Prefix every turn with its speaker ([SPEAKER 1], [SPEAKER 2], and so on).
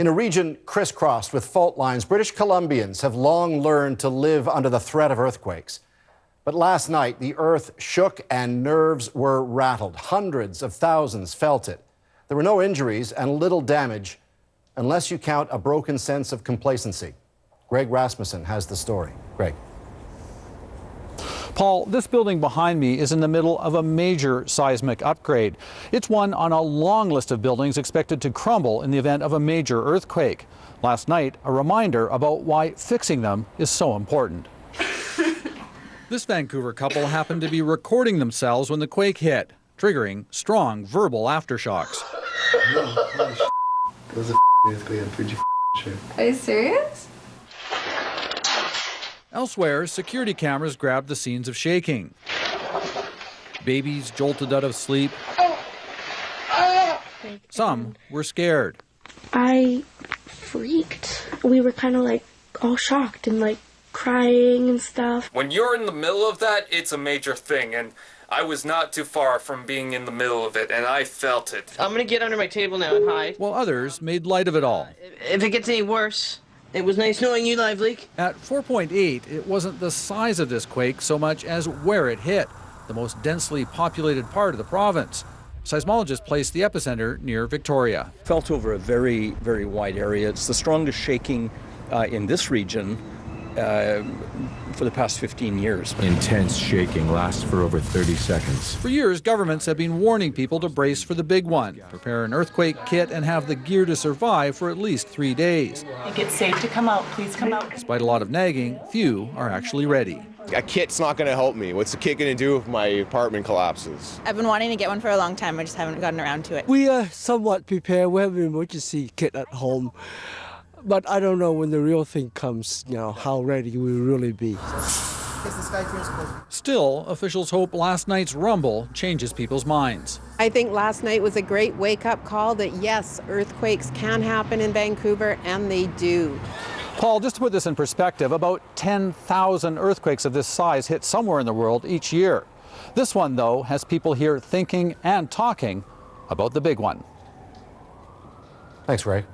[SPEAKER 1] In a region crisscrossed with fault lines, British Columbians have long learned to live under the threat of earthquakes. But last night, the earth shook and nerves were rattled. Hundreds of thousands felt it. There were no injuries and little damage, unless you count a broken sense of complacency. Greg Rasmussen has the story. Greg.
[SPEAKER 2] Paul, this building behind me is in the middle of a major seismic upgrade. It's one on a long list of buildings expected to crumble in the event of a major earthquake. Last night, a reminder about why fixing them is so important. This Vancouver couple happened to be recording themselves when the quake hit, triggering strong verbal aftershocks.
[SPEAKER 3] Those are earthquake, I'm pretty sure.
[SPEAKER 4] Are you serious?
[SPEAKER 2] Elsewhere, security cameras grabbed the scenes of shaking. Babies jolted out of sleep. Some were scared.
[SPEAKER 5] I freaked. We were kind of like all shocked and like crying and stuff.
[SPEAKER 6] When you're in the middle of that, it's a major thing, and I was not too far from being in the middle of it, and I felt it.
[SPEAKER 7] I'm gonna get under my table now and hide.
[SPEAKER 2] While others made light of it all.
[SPEAKER 7] If it gets any worse, it was nice knowing you, Live Leak.
[SPEAKER 2] At 4.8, it wasn't the size of this quake so much as where it hit, the most densely populated part of the province. Seismologists placed the epicenter near Victoria.
[SPEAKER 8] Felt over a very, very wide area. It's the strongest shaking in this region for the past 15 years.
[SPEAKER 9] Intense shaking lasts for over 30 seconds.
[SPEAKER 2] For years, governments have been warning people to brace for the big one, prepare an earthquake kit, and have the gear to survive for at least 3 days.
[SPEAKER 10] I think it's safe to come out. Please come out.
[SPEAKER 2] Despite a lot of nagging, few are actually ready.
[SPEAKER 11] A kit's not going to help me. What's the kit going to do if my apartment collapses?
[SPEAKER 12] I've been wanting to get one for a long time. I just haven't gotten around to it.
[SPEAKER 13] We are somewhat prepared. We have an emergency kit at home. But I don't know when the real thing comes, how ready we'll really be.
[SPEAKER 2] Still, officials hope last night's rumble changes people's minds.
[SPEAKER 14] I think last night was a great wake-up call that, yes, earthquakes can happen in Vancouver, and they do.
[SPEAKER 2] Paul, just to put this in perspective, about 10,000 earthquakes of this size hit somewhere in the world each year. This one, though, has people here thinking and talking about the big one.
[SPEAKER 1] Thanks, Ray.